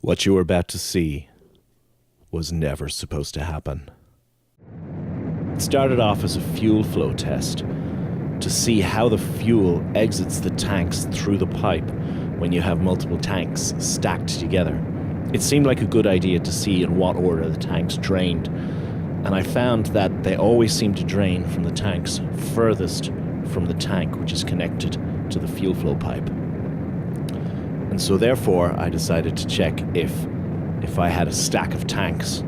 What you were about to see was never supposed to happen. It started off as a fuel flow test to see how the fuel exits the tanks through the pipe when you have multiple tanks stacked together. It seemed like a good idea to see in what order the tanks drained, and I found that they always seem to drain from the tanks furthest from the tank which is connected to the fuel flow pipe. And so therefore I decided to check if I had a stack of tanks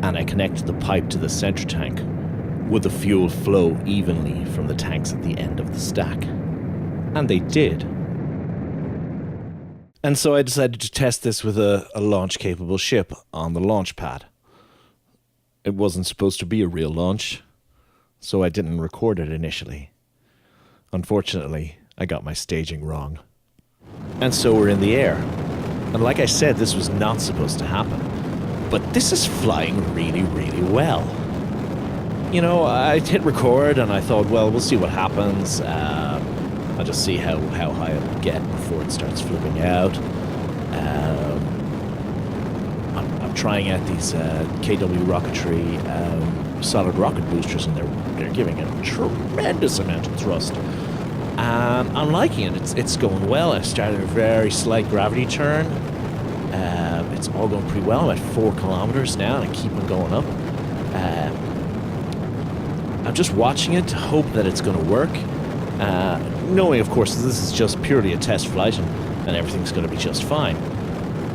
and I connected the pipe to the center tank, would the fuel flow evenly from the tanks at the end of the stack? And they did. And so I decided to test this with a launch-capable ship on the launch pad. It wasn't supposed to be a real launch, so I didn't record it initially. Unfortunately, I got my staging wrong. And so we're in the air. And like I said, this was not supposed to happen. But this is flying really, really well. You know, I hit record and I thought, well, we'll see what happens. I'll just see how high it'll get before it starts flipping out. I'm trying out these KW Rocketry solid rocket boosters, and they're giving a tremendous amount of thrust. I'm liking it. It's going well. I started a very slight gravity turn. It's all going pretty well. I'm at 4 kilometers now, and I keep on going up. I'm just watching it to hope that it's going to work. Knowing, of course, this is just purely a test flight, and everything's going to be just fine.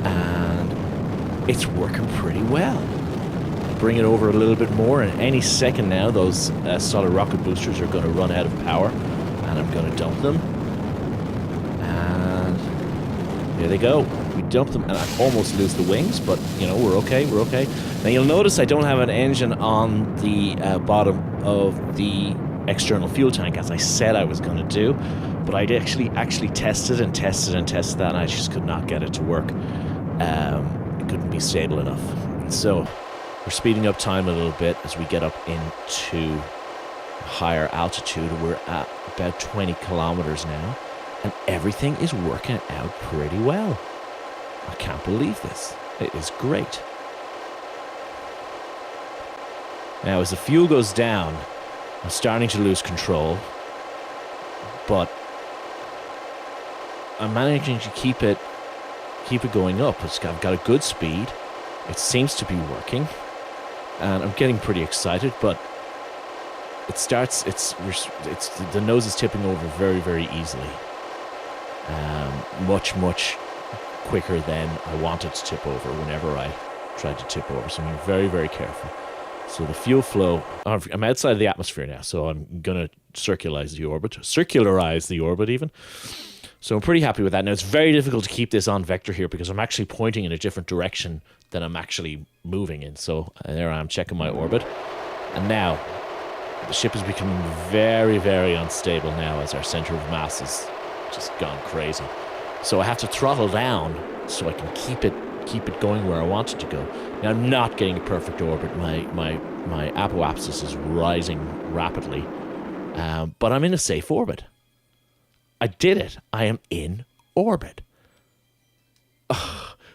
And it's working pretty well. Bring it over a little bit more, and any second now, those solid rocket boosters are going to run out of power. And I'm going to dump them. And there they go. We dump them, and I almost lose the wings, but, you know, we're okay, we're okay. Now, you'll notice I don't have an engine on the bottom of the external fuel tank, as I said I was going to do. But I actually tested and tested and tested that, and I just could not get it to work. It couldn't be stable enough. So we're speeding up time a little bit as we get up into higher altitude. We're at about 20 kilometers now, and everything is working out pretty well. I can't believe this. It is great. Now, as the fuel goes down, I'm starting to lose control, but I'm managing to keep it going up. I've got a good speed. It seems to be working, and I'm getting pretty excited, but the nose is tipping over very, very easily. Much quicker than I wanted to tip over whenever I tried to tip over. So I'm being very, very careful. So the fuel flow, I'm outside of the atmosphere now, so I'm going to circularize the orbit even. So I'm pretty happy with that. Now, it's very difficult to keep this on vector here because I'm actually pointing in a different direction than I'm actually moving in. So there I am checking my orbit. And now, the ship is becoming very, very unstable now as our center of mass has just gone crazy. So I have to throttle down so I can keep it going where I want it to go. Now, I'm not getting a perfect orbit. My apoapsis is rising rapidly, but I'm in a safe orbit. I did it. I am in orbit.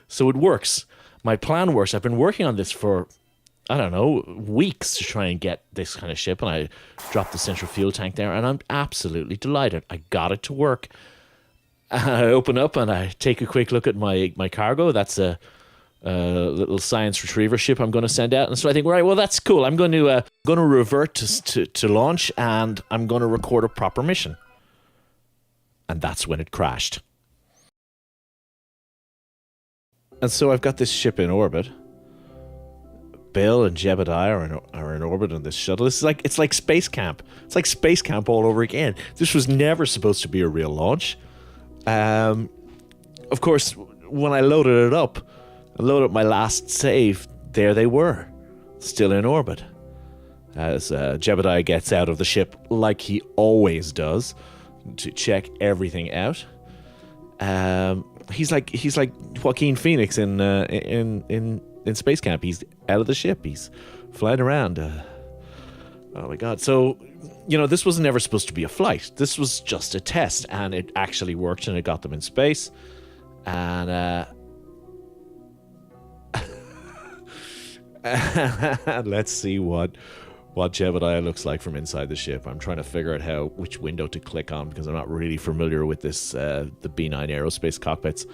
So it works. My plan works. I've been working on this for, I don't know, weeks to try and get this kind of ship, and I dropped the central fuel tank there, and I'm absolutely delighted. I got it to work. I open up and I take a quick look at my cargo. That's a little science retriever ship I'm going to send out. And so I think, right, well, that's cool. I'm going to revert to launch, and I'm going to record a proper mission. And that's when it crashed. And so I've got this ship in orbit. Bill and Jeb are in orbit on this shuttle. It's like space camp. It's like space camp all over again. This was never supposed to be a real launch. Of course, when I loaded up my last save, there they were, still in orbit. As Jebediah gets out of the ship, like he always does, to check everything out. He's like Joaquin Phoenix in Space Camp. He's out of the ship. He's flying around. Oh my God. So, you know, this was never supposed to be a flight. This was just a test, and it actually worked, and it got them in space. And Let's see what Jebediah looks like from inside the ship. I'm trying to figure out which window to click on because I'm not really familiar with this the B9 aerospace cockpits.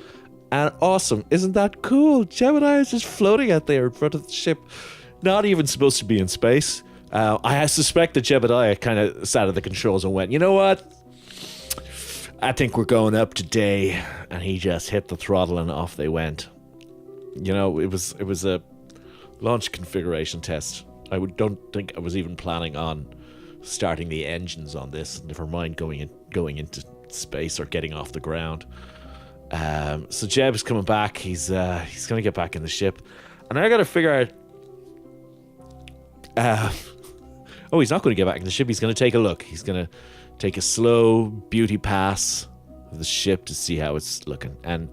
And awesome, isn't that cool? Jebediah is just floating out there in front of the ship, not even supposed to be in space. I suspect that Jebediah kind of sat at the controls and went, you know what? I think we're going up today. And he just hit the throttle and off they went. You know, it was a launch configuration test. Don't think I was even planning on starting the engines on this. Never mind going into space or getting off the ground. So Jeb's coming back. He's gonna get back in the ship, and I gotta figure out. He's not going to get back in the ship. He's going to take a look. He's going to take a slow beauty pass of the ship to see how it's looking, and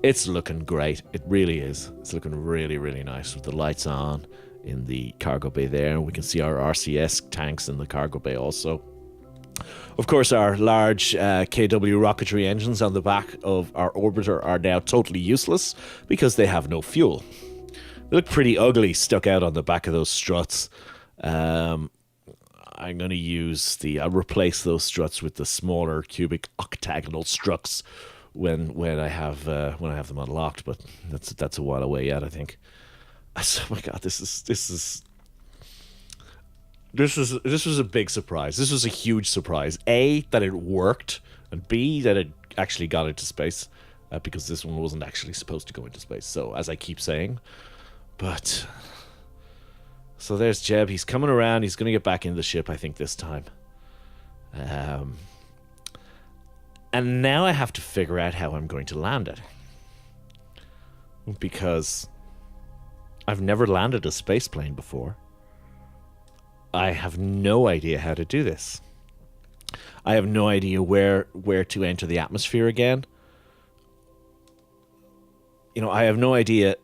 it's looking great. It really is. It's looking really, really nice with the lights on in the cargo bay there, and we can see our RCS tanks in the cargo bay also. Of course, our large KW rocketry engines on the back of our orbiter are now totally useless because they have no fuel. They look pretty ugly stuck out on the back of those struts. I'm going to I'll replace those struts with the smaller cubic octagonal struts when I have them unlocked, but that's a while away yet, I think. Oh my god, this was a big surprise. This was a huge surprise. A, that it worked, and B, that it actually got into space, because this one wasn't actually supposed to go into space. So, as I keep saying, but so there's Jeb. He's coming around. He's going to get back into the ship, I think, this time. And now I have to figure out how I'm going to land it, because I've never landed a space plane before. I have no idea how to do this. I have no idea where to enter the atmosphere again. You know, I have no idea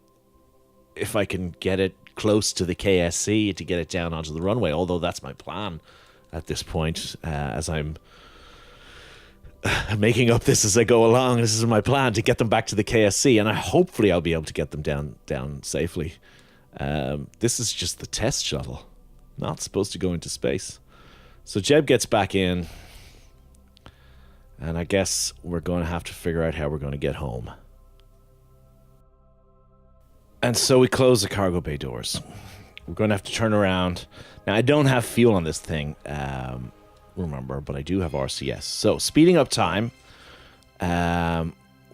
if I can get it close to the KSC to get it down onto the runway, although that's my plan at this point, as I'm making up this as I go along. This is my plan, to get them back to the KSC, and hopefully I'll be able to get them down safely. This is just the test shuttle, not supposed to go into space. So Jeb gets back in, and I guess we're going to have to figure out how we're going to get home. And so we close the cargo bay doors. We're going to have to turn around. Now, I don't have fuel on this thing, remember, but I do have RCS. So, speeding up time,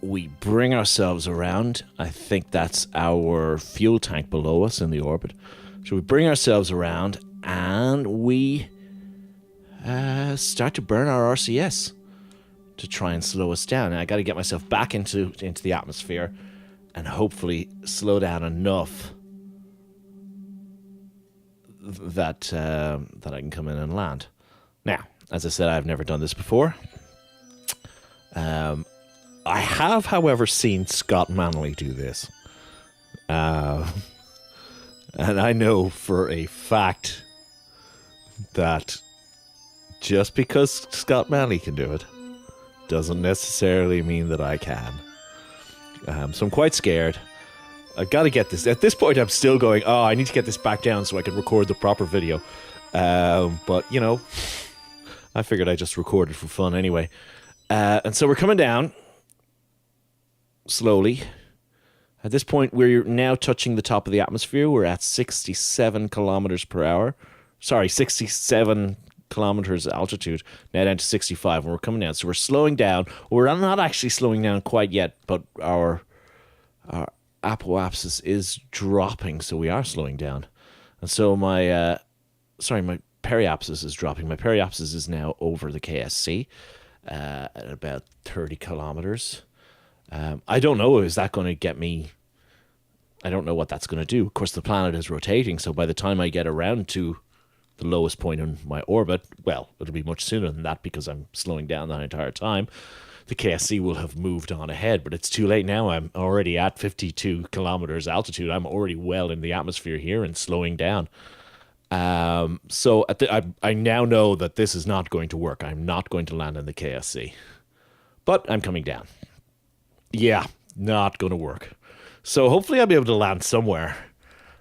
we bring ourselves around. I think that's our fuel tank below us in the orbit. So we bring ourselves around, and we start to burn our RCS to try and slow us down. And I got to get myself back into the atmosphere and hopefully slow down enough that I can come in and land. Now, as I said, I've never done this before. I have, however, seen Scott Manley do this. And I know for a fact that just because Scott Manley can do it doesn't necessarily mean that I can. So I'm quite scared. I've got to get this. At this point, I'm still going, I need to get this back down so I can record the proper video. But, you know, I figured I'd just record it for fun anyway. And so we're coming down slowly. At this point, we're now touching the top of the atmosphere. We're at 67 kilometers per hour. Sorry, 67 kilometers altitude. Now down to 65, and we're coming down. So we're slowing down. We're not actually slowing down quite yet, but our apoapsis is dropping, so we are slowing down. And so my periapsis is dropping. My periapsis is now over the KSC at about 30 kilometers. I don't know, is that going to get me... I don't know what that's going to do. Of course, the planet is rotating, so by the time I get around to the lowest point in my orbit, well, it'll be much sooner than that because I'm slowing down that entire time. The KSC will have moved on ahead, but it's too late now. I'm already at 52 kilometers altitude. I'm already well in the atmosphere here and slowing down. So I now know that this is not going to work. I'm not going to land in the KSC. But I'm coming down. Yeah, not going to work. So hopefully I'll be able to land somewhere.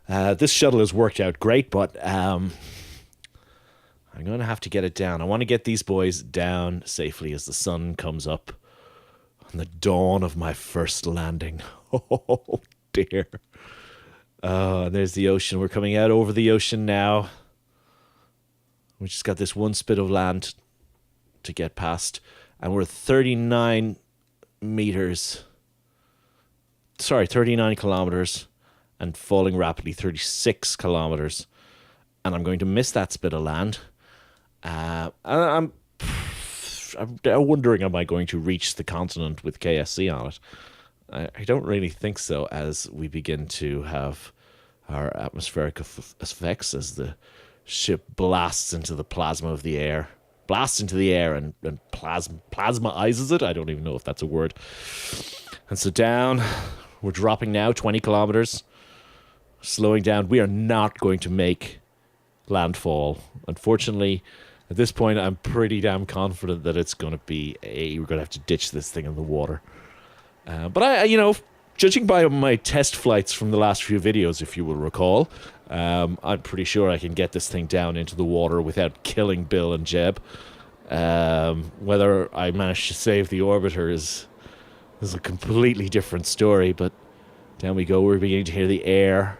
This shuttle has worked out great, but I'm going to have to get it down. I want to get these boys down safely as the sun comes up on the dawn of my first landing. Oh, dear. There's the ocean. We're coming out over the ocean now. We just got this one spit of land to get past, and we're 39 kilometers, and falling rapidly, 36 kilometers, and I'm going to miss that spit of land. I'm wondering, am I going to reach the continent with KSC on it? I don't really think so, as we begin to have our atmospheric effects as the ship blasts into the plasma of the air. Blasts into the air and plasmaizes it. I don't even know if that's a word. And so down, we're dropping now 20 kilometers. Slowing down. We are not going to make landfall. Unfortunately, at this point, I'm pretty damn confident that it's going to be we're going to have to ditch this thing in the water. But judging by my test flights from the last few videos, if you will recall, I'm pretty sure I can get this thing down into the water without killing Bill and Jeb. Whether I manage to save the orbiter is a completely different story, but down we go. We're beginning to hear the air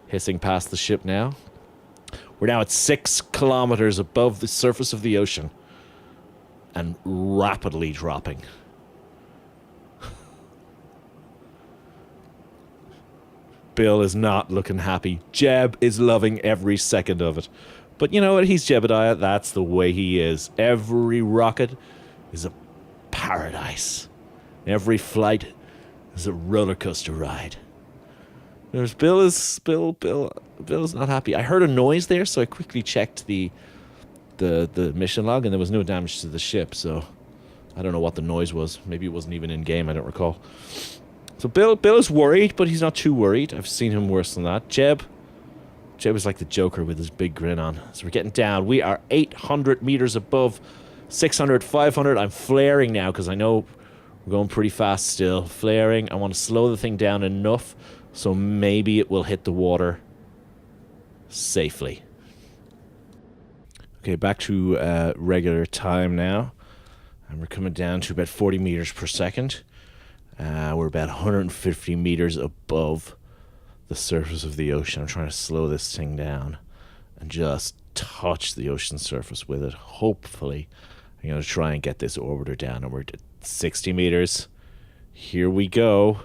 hissing past the ship now. We're now at 6 kilometers above the surface of the ocean and rapidly dropping. Bill is not looking happy. Jeb is loving every second of it. But you know what? He's Jebediah. That's the way he is. Every rocket is a paradise. Every flight is a roller coaster ride. There's Bill is not happy. I heard a noise there, so I quickly checked the mission log, and there was no damage to the ship. So I don't know what the noise was. Maybe it wasn't even in game. I don't recall. So Bill is worried, but he's not too worried. I've seen him worse than that. Jeb is like the Joker with his big grin on. So we're getting down. We are 800 meters above 600, 500. I'm flaring now because I know we're going pretty fast still. Flaring. I want to slow the thing down enough so maybe it will hit the water safely. Okay, back to regular time now. And we're coming down to about 40 meters per second. We're about 150 meters above the surface of the ocean. I'm trying to slow this thing down and just touch the ocean surface with it. Hopefully, I'm going to try and get this orbiter down. And we're at 60 meters. Here we go.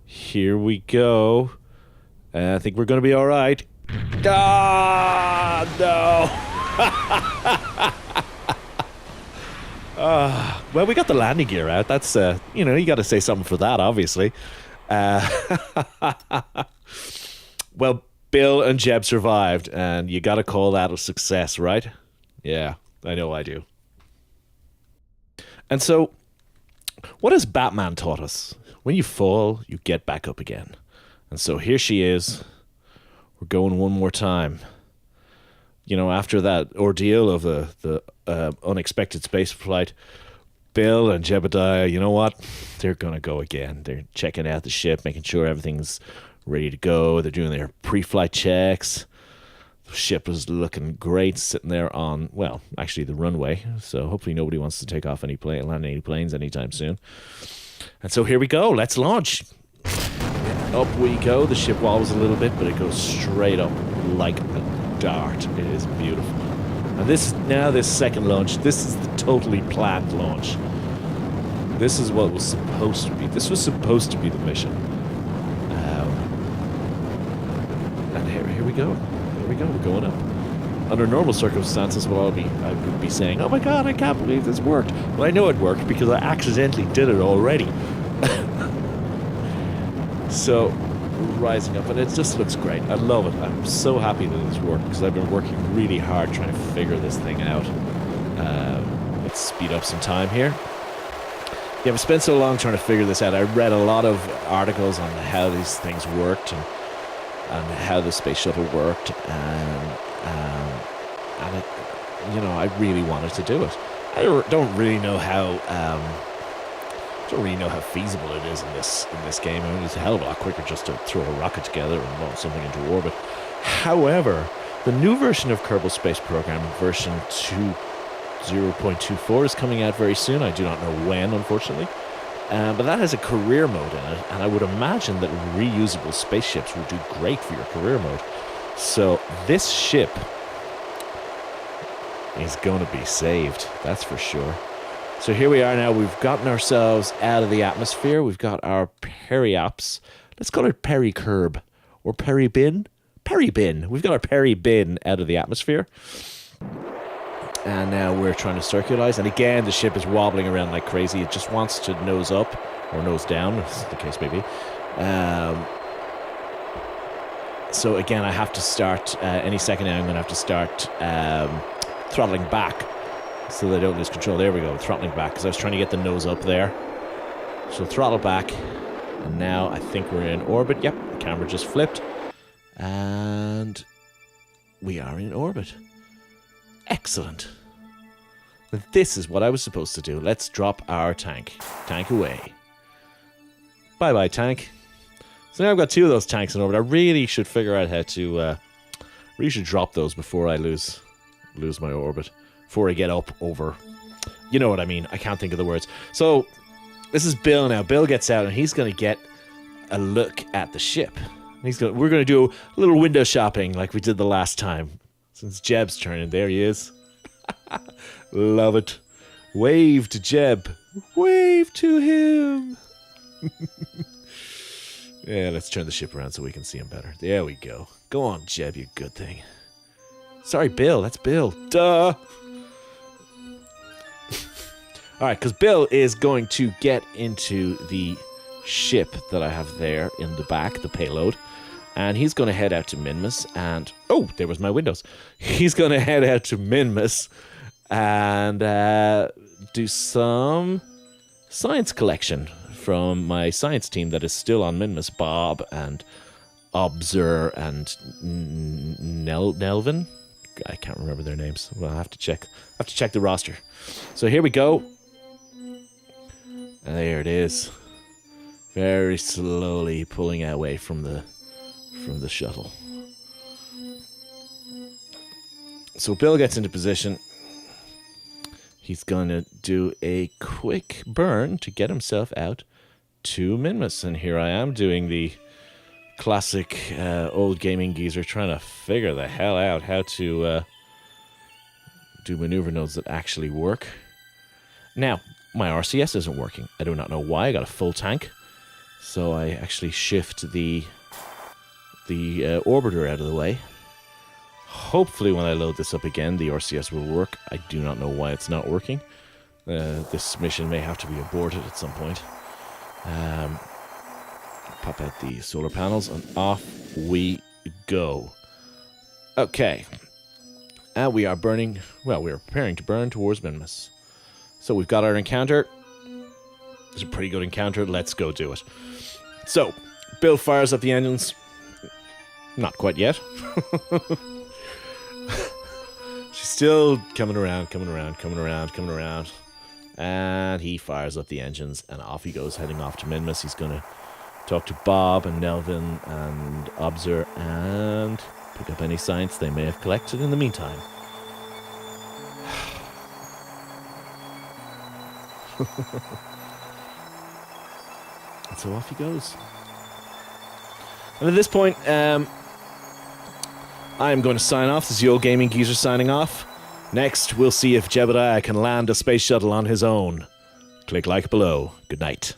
Here we go. I think we're going to be all right. Ah, no. Well, we got the landing gear out. That's, you got to say something for that, obviously. Well, Bill and Jeb survived, and you got to call that a success, right? Yeah, I know I do. And so, what has Batman taught us? When you fall, you get back up again. And so here she is. We're going one more time. After that ordeal of the unexpected space flight, Bill and Jebediah, you know what? They're going to go again. They're checking out the ship, making sure everything's ready to go. They're doing their pre-flight checks. The ship is looking great, sitting there on, well, actually the runway. So hopefully nobody wants to take off land any planes anytime soon. And so here we go. Let's launch. Up we go. The ship wobbles a little bit, but it goes straight up like a dart. It is beautiful. And this second launch, this is the totally planned launch. This is what was supposed to be. This was supposed to be the mission. And here we go. Here we go. We're going up. Under normal circumstances, I would be saying, "Oh my God, I can't believe this worked." Well, I know it worked because I accidentally did it already. So, rising up, and it just looks great. I love it. I'm so happy that it's worked because I've been working really hard trying to figure this thing out. Let's speed up some time here. Yeah, I've spent so long trying to figure this out. I read a lot of articles on how these things worked and how the space shuttle worked, and I really wanted to do it. I don't really know how don't really know how feasible it is in this game. I mean, it's a hell of a lot quicker just to throw a rocket together and launch something into orbit. However, the new version of Kerbal Space Program, version 2.0.24, is coming out very soon. I do not know when, unfortunately. But that has a career mode in it, and I would imagine that reusable spaceships would do great for your career mode. So this ship is going to be saved, that's for sure. So here we are now. We've gotten ourselves out of the atmosphere. We've got our periops. Let's call it pericurb or peribin. Peribin. We've got our peribin out of the atmosphere. And now we're trying to circularize. And again, the ship is wobbling around like crazy. It just wants to nose up or nose down, as the case may be. So again, I have to start, any second now I'm going to have to start throttling back so they don't lose control. There we go, throttling back, because I was trying to get the nose up there. So throttle back. And now I think we're in orbit. Yep, the camera just flipped. And we are in orbit. Excellent. This is what I was supposed to do. Let's drop our tank. Tank away. Bye-bye, tank. So now I've got 2 of those tanks in orbit. I really should figure out how to... really should drop those before I lose my orbit. Before I get up over... You know what I mean. I can't think of the words. So, this is Bill now. Bill gets out and he's going to get a look at the ship. We're going to do a little window shopping like we did the last time. Since Jeb's turn, and there he is. Love it. Wave to Jeb. Wave to him. Yeah, let's turn the ship around so we can see him better. There we go. Go on, Jeb, you good thing. Sorry, Bill. That's Bill. Duh. Alright, because Bill is going to get into the ship that I have there in the back, the payload. And he's going to head out to Minmus and... Oh, there was my windows. He's going to head out to Minmus and do some science collection from my science team that is still on Minmus. Bob and Obser and Nelvin. I can't remember their names. Well, I have to check. I have to check the roster. So here we go. And there it is. Very slowly pulling away from the shuttle. So Bill gets into position. He's going to do a quick burn to get himself out to Minmus. And here I am doing the classic old gaming geezer trying to figure the hell out how to do maneuver nodes that actually work. Now, my RCS isn't working. I do not know why. I got a full tank. So I actually shift the orbiter out of the way. Hopefully when I load this up again, the RCS will work. I do not know why it's not working. This mission may have to be aborted at some point. Pop out the solar panels and off we go. Okay. And we are burning... Well, we are preparing to burn towards Minmus. So we've got our encounter. It's a pretty good encounter. Let's go do it. So, Bill fires up the engines. Not quite yet. She's still coming around. And he fires up the engines, and off he goes, heading off to Minmus. He's going to talk to Bob and Nelvin and Obser and pick up any science they may have collected in the meantime. And so off he goes. And at this point, I am going to sign off. This is the old gaming geezer signing off. Next, we'll see if Jebediah can land a space shuttle on his own. Click like below. Good night.